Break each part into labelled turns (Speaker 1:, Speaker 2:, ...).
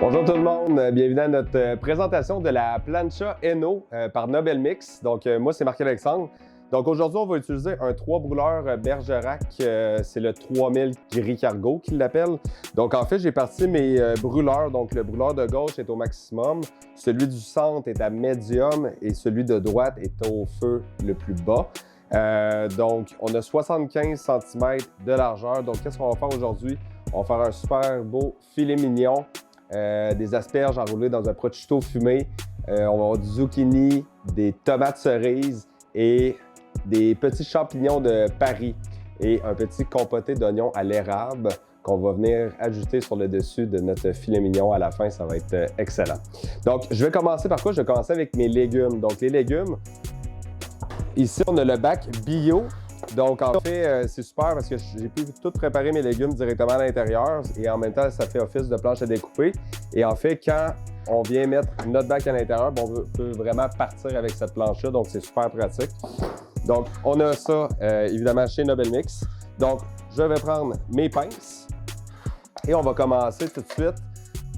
Speaker 1: Bonjour tout le monde, bienvenue à notre présentation de la plancha Eno par Nobel Mix. Donc moi c'est Marc-Alexandre. Donc aujourd'hui on va utiliser un 3 brûleurs Bergerac, c'est le 3000 gris cargo qu'il l'appelle. Donc en fait j'ai parti mes brûleurs, donc le brûleur de gauche est au maximum, celui du centre est à médium et celui de droite est au feu le plus bas. Donc on a 75 cm de largeur. Donc qu'est-ce qu'on va faire aujourd'hui? On va faire un super beau filet mignon. Des asperges enroulées dans un prosciutto fumé, on va avoir du zucchini, des tomates cerises et des petits champignons de Paris et un petit compoté d'oignons à l'érable qu'on va venir ajouter sur le dessus de notre filet mignon à la fin. Ça va être excellent. Donc, je vais commencer par quoi? Je vais commencer avec mes légumes. Donc, les légumes, ici, on a le bac bio. Donc, en fait, c'est super parce que j'ai pu tout préparer mes légumes directement à l'intérieur et en même temps, ça fait office de planche à découper. Et en fait, quand on vient mettre notre bac à l'intérieur, on peut vraiment partir avec cette planche-là. Donc, c'est super pratique. Donc, on a ça, évidemment, chez Nobel Mix. Donc, je vais prendre mes pinces et on va commencer tout de suite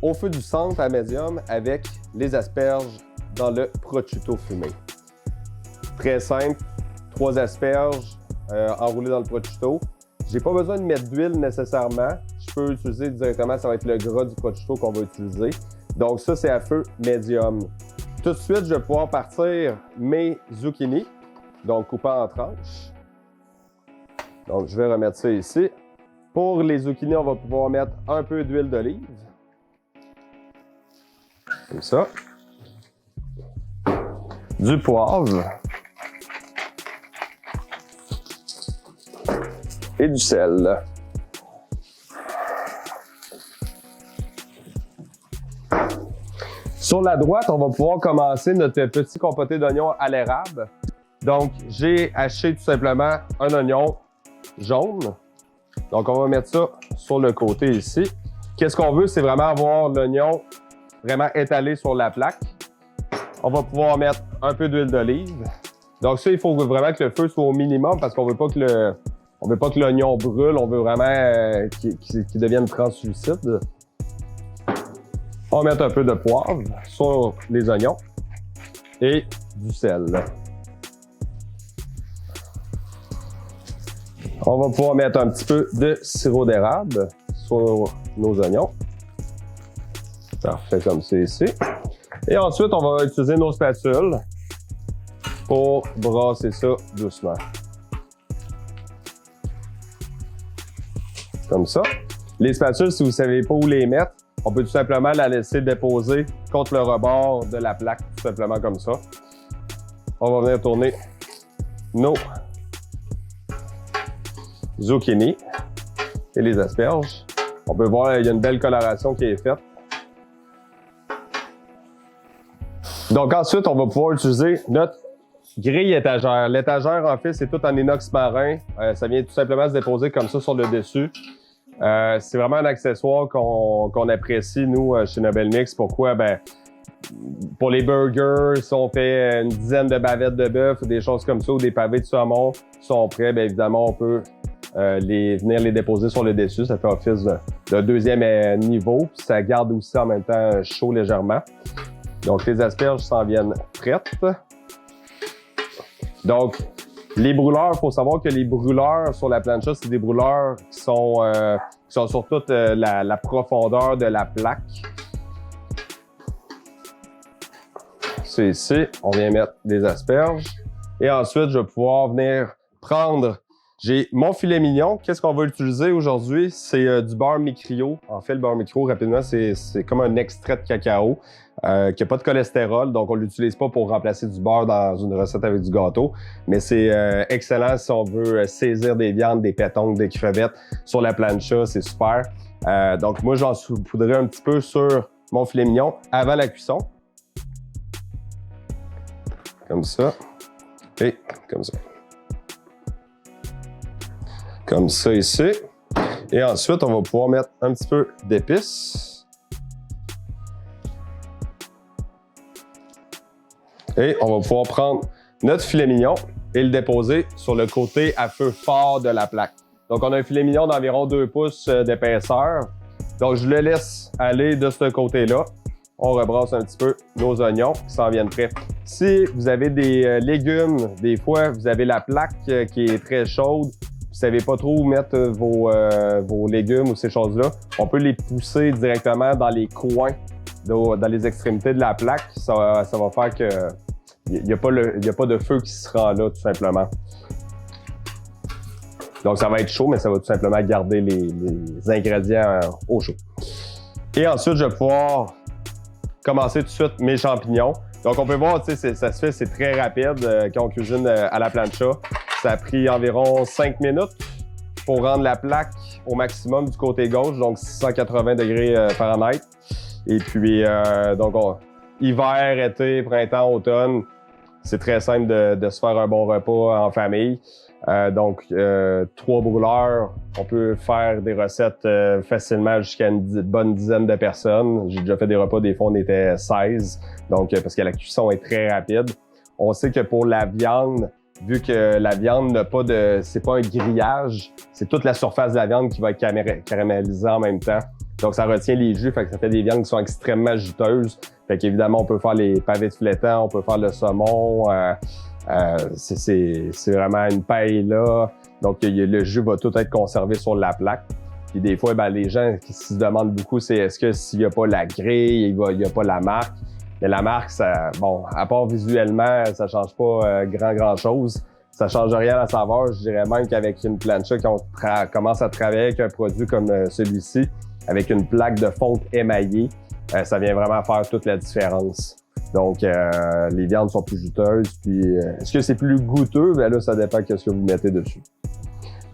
Speaker 1: au feu du centre à médium avec les asperges dans le prosciutto fumé. Très simple, 3 asperges. Enroulé dans le prosciutto. J'ai pas besoin de mettre d'huile nécessairement. Je peux utiliser directement, ça va être le gras du prosciutto qu'on va utiliser. Donc ça, c'est à feu médium. Tout de suite, je vais pouvoir partir mes zucchini, donc coupés en tranches. Donc je vais remettre ça ici. Pour les zucchini, on va pouvoir mettre un peu d'huile d'olive. Comme ça. Du poivre. Et du sel. Sur la droite, on va pouvoir commencer notre petit compoté d'oignons à l'érable. Donc, j'ai haché tout simplement un oignon jaune. Donc, on va mettre ça sur le côté ici. Qu'est-ce qu'on veut? C'est vraiment avoir l'oignon vraiment étalé sur la plaque. On va pouvoir mettre un peu d'huile d'olive. Donc ça, il faut vraiment que le feu soit au minimum parce qu'on veut pas que l'oignon brûle, on veut vraiment qu'il devienne translucide. On va mettre un peu de poivre sur les oignons et du sel. On va pouvoir mettre un petit peu de sirop d'érable sur nos oignons. Parfait comme c'est ici. Et ensuite, on va utiliser nos spatules pour brasser ça doucement. Comme ça. Les spatules, si vous ne savez pas où les mettre, on peut tout simplement la laisser déposer contre le rebord de la plaque, tout simplement comme ça. On va venir tourner nos zucchini et les asperges. On peut voir qu'il y a une belle coloration qui est faite. Donc ensuite, on va pouvoir utiliser notre grille étagère. L'étagère, en fait, c'est tout en inox marin. Ça vient tout simplement se déposer comme ça sur le dessus. C'est vraiment un accessoire qu'on apprécie, nous, chez Nobel Mix. Pourquoi? Ben, pour les burgers, si on fait une dizaine de bavettes de bœuf ou des choses comme ça, ou des pavés de saumon qui sont prêts, bien évidemment, on peut venir les déposer sur le dessus. Ça fait office de deuxième niveau. Puis ça garde aussi en même temps chaud légèrement. Donc, les asperges s'en viennent prêtes. Donc, les brûleurs, il faut savoir que les brûleurs sur la plancha, c'est des brûleurs qui sont sur toute la profondeur de la plaque. C'est ici, on vient mettre des asperges. Et ensuite, je vais pouvoir venir prendre... J'ai mon filet mignon. Qu'est-ce qu'on va utiliser aujourd'hui? C'est du beurre micrio. En fait, le beurre micrio, rapidement, c'est comme un extrait de cacao qui n'a pas de cholestérol. Donc, on ne l'utilise pas pour remplacer du beurre dans une recette avec du gâteau. Mais c'est excellent si on veut saisir des viandes, des pétons, des crevettes sur la plancha. C'est super. Donc, moi, j'en saupoudrerai un petit peu sur mon filet mignon avant la cuisson. Comme ça. Et comme ça. Comme ça ici. Et ensuite, on va pouvoir mettre un petit peu d'épices. Et on va pouvoir prendre notre filet mignon et le déposer sur le côté à feu fort de la plaque. Donc, on a un filet mignon d'environ 2 pouces d'épaisseur. Donc, je le laisse aller de ce côté-là. On rebrasse un petit peu nos oignons qui s'en viennent prêts. Si vous avez des légumes, des fois, vous avez la plaque qui est très chaude, vous savez pas trop où mettre vos légumes ou ces choses-là, on peut les pousser directement dans les coins, dans les extrémités de la plaque. Ça va faire que il n'y a pas de feu qui se rend là, tout simplement. Donc, ça va être chaud, mais ça va tout simplement garder les ingrédients au chaud. Et ensuite, je vais pouvoir commencer tout de suite mes champignons. Donc, on peut voir, tu sais, ça se fait, c'est très rapide quand on cuisine à la plancha. Ça a pris environ 5 minutes pour rendre la plaque au maximum du côté gauche, donc 680 degrés Fahrenheit. Et puis, donc, hiver, été, printemps, automne, c'est très simple de se faire un bon repas en famille. Donc, 3 brûleurs, on peut faire des recettes facilement jusqu'à une bonne dizaine de personnes. J'ai déjà fait des repas, des fois on était 16, donc parce que la cuisson est très rapide. On sait que pour la viande, vu que la viande n'a pas c'est pas un grillage, c'est toute la surface de la viande qui va être caramélisée en même temps. Donc, ça retient les jus, fait que ça fait des viandes qui sont extrêmement juteuses. Fait qu'évidemment, on peut faire les pavés de flétan, on peut faire le saumon. C'est vraiment une paille là. Donc, le jus va tout être conservé sur la plaque. Puis des fois, ben, les gens qui se demandent beaucoup, c'est est-ce que s'il n'y a pas la grille, il n'y a pas la marque. Mais la marque, ça, bon, à part visuellement, ça change pas grand-chose. Ça change rien à la saveur. Je dirais même qu'avec une plancha, quand on commence à travailler avec un produit comme celui-ci, avec une plaque de fonte émaillée, ça vient vraiment faire toute la différence. Donc, les viandes sont plus juteuses. Puis, est-ce que c'est plus goûteux? Ben là, ça dépend de ce que vous mettez dessus.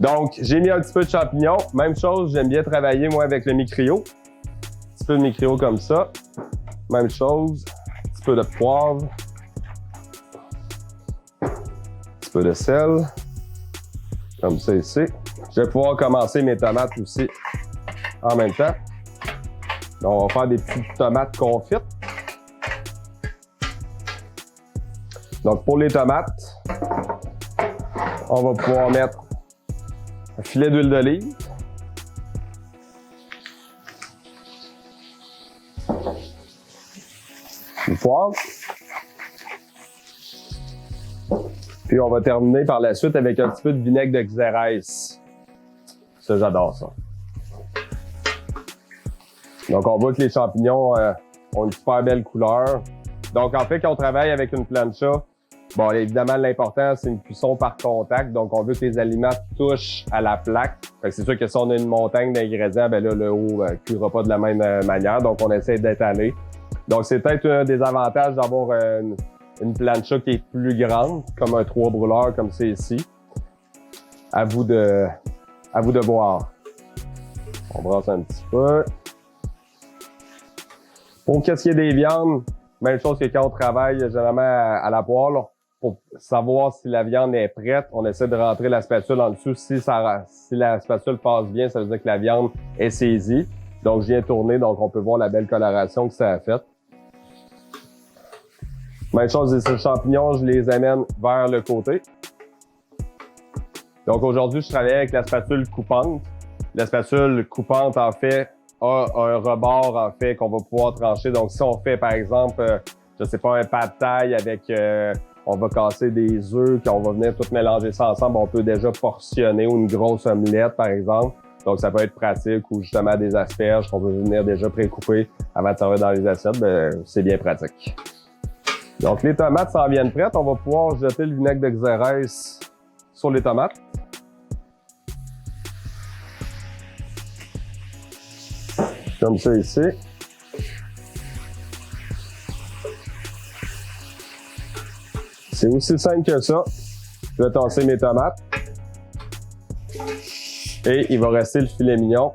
Speaker 1: Donc, j'ai mis un petit peu de champignons. Même chose, j'aime bien travailler, moi, avec le mi-crio. Un petit peu de mi-crio comme ça. Même chose. Un petit peu de poivre. Un petit peu de sel. Comme ça ici. Je vais pouvoir commencer mes tomates aussi en même temps. Donc, on va faire des petites tomates confites. Donc, pour les tomates, on va pouvoir mettre un filet d'huile d'olive. Du poivre. Puis, on va terminer par la suite avec un petit peu de vinaigre de Xérès. Ça, j'adore ça. Donc, on voit que les champignons ont une super belle couleur. Donc, en fait, quand on travaille avec une plancha, bon, évidemment, l'important, c'est une cuisson par contact. Donc, on veut que les aliments touchent à la plaque. Fait que c'est sûr que si on a une montagne d'ingrédients, ben là, le haut ne cuira pas de la même manière. Donc, on essaie d'étaler. Donc, c'est peut-être un des avantages d'avoir une plancha qui est plus grande, comme un 3 brûleurs, comme c'est ici. À vous de voir. On brasse un petit peu. Pour qu'est-ce qui est des viandes, même chose que quand on travaille généralement à la poêle, pour savoir si la viande est prête, on essaie de rentrer la spatule en dessous. Si la spatule passe bien, ça veut dire que la viande est saisie. Donc, je viens tourner, donc on peut voir la belle coloration que ça a faite. Même chose, les champignons, je les amène vers le côté. Donc, aujourd'hui, je travaille avec la spatule coupante. La spatule coupante, en fait, a un rebord, en fait, qu'on va pouvoir trancher. Donc, si on fait, par exemple, je sais pas, un pas de taille avec, on va casser des œufs, qu'on va venir tout mélanger ça ensemble, on peut déjà portionner, ou une grosse omelette, par exemple. Donc, ça peut être pratique, ou justement des asperges qu'on peut venir déjà précouper avant de servir dans les assiettes, ben, c'est bien pratique. Donc, les tomates s'en viennent prêtes. On va pouvoir jeter le vinaigre de Xérès sur les tomates. Comme ça ici. C'est aussi simple que ça. Je vais tasser mes tomates. Et il va rester le filet mignon.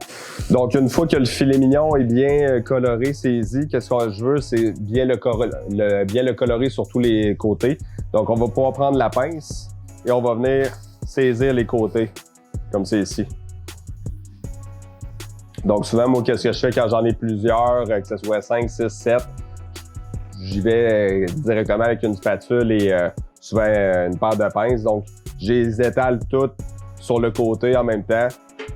Speaker 1: Donc, une fois que le filet mignon est bien coloré, saisi, qu'est-ce que je veux, c'est bien le colorer sur tous les côtés. Donc, on va pouvoir prendre la pince et on va venir saisir les côtés, comme c'est ici. Donc, souvent, moi, qu'est-ce que je fais quand j'en ai plusieurs, que ce soit 5, 6, 7, j'y vais directement avec une spatule et souvent une paire de pinces. Donc, je les étale toutes sur le côté en même temps.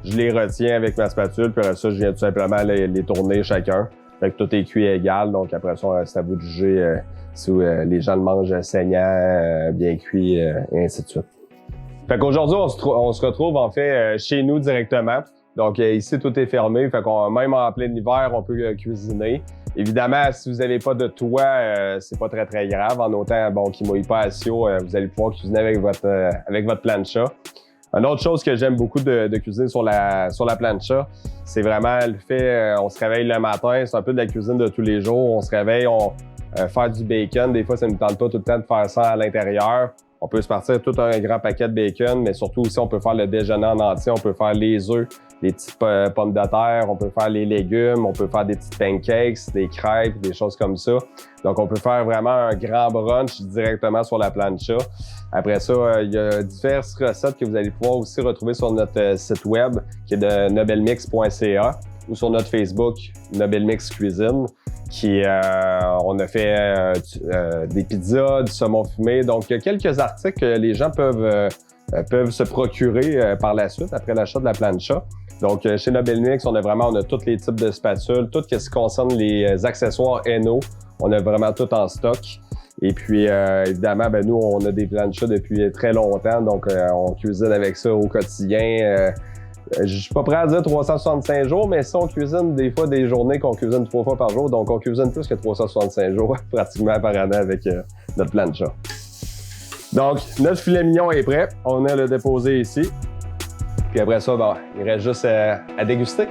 Speaker 1: je les retiens avec ma spatule, puis après ça, je viens tout simplement les tourner chacun. Fait que tout est cuit égal, donc après ça, c'est à vous de juger si les gens le mangent saignant, bien cuit, et ainsi de suite. Fait qu'aujourd'hui, on se retrouve en fait chez nous directement. Donc ici, tout est fermé, fait qu'on même en plein hiver, on peut cuisiner. Évidemment, si vous n'avez pas de toit, c'est pas très très grave. En autant qu'il ne mouille pas assez haut, vous allez pouvoir cuisiner avec votre plancha. Une autre chose que j'aime beaucoup de cuisiner sur la plancha, c'est vraiment le fait, on se réveille le matin, c'est un peu de la cuisine de tous les jours. On se réveille, faire du bacon. Des fois, ça ne nous tente pas tout le temps de faire ça à l'intérieur. On peut se partir tout un grand paquet de bacon, mais surtout aussi, on peut faire le déjeuner en entier. On peut faire les œufs, les petites pommes de terre, on peut faire les légumes, on peut faire des petites pancakes, des crêpes, des choses comme ça. Donc, on peut faire vraiment un grand brunch directement sur la plancha. Après ça, il y a diverses recettes que vous allez pouvoir aussi retrouver sur notre site web qui est de nobelmix.ca ou sur notre Facebook Nobelmix Cuisine. On a fait des pizzas, du saumon fumé. Donc, il y a quelques articles que les gens peuvent se procurer par la suite après l'achat de la plancha. Donc, chez Nobelmix, on a tous les types de spatules, tout ce qui concerne les accessoires Eno. On a vraiment tout en stock. Et puis, évidemment, nous, on a des planchas depuis très longtemps. Donc, on cuisine avec ça au quotidien. Je suis pas prêt à dire 365 jours, mais si on cuisine des fois des journées qu'on cuisine 3 fois par jour, donc on cuisine plus que 365 jours pratiquement par année avec notre plancha. Donc, notre filet mignon est prêt. On a le déposé ici. Puis après ça, il reste juste à déguster.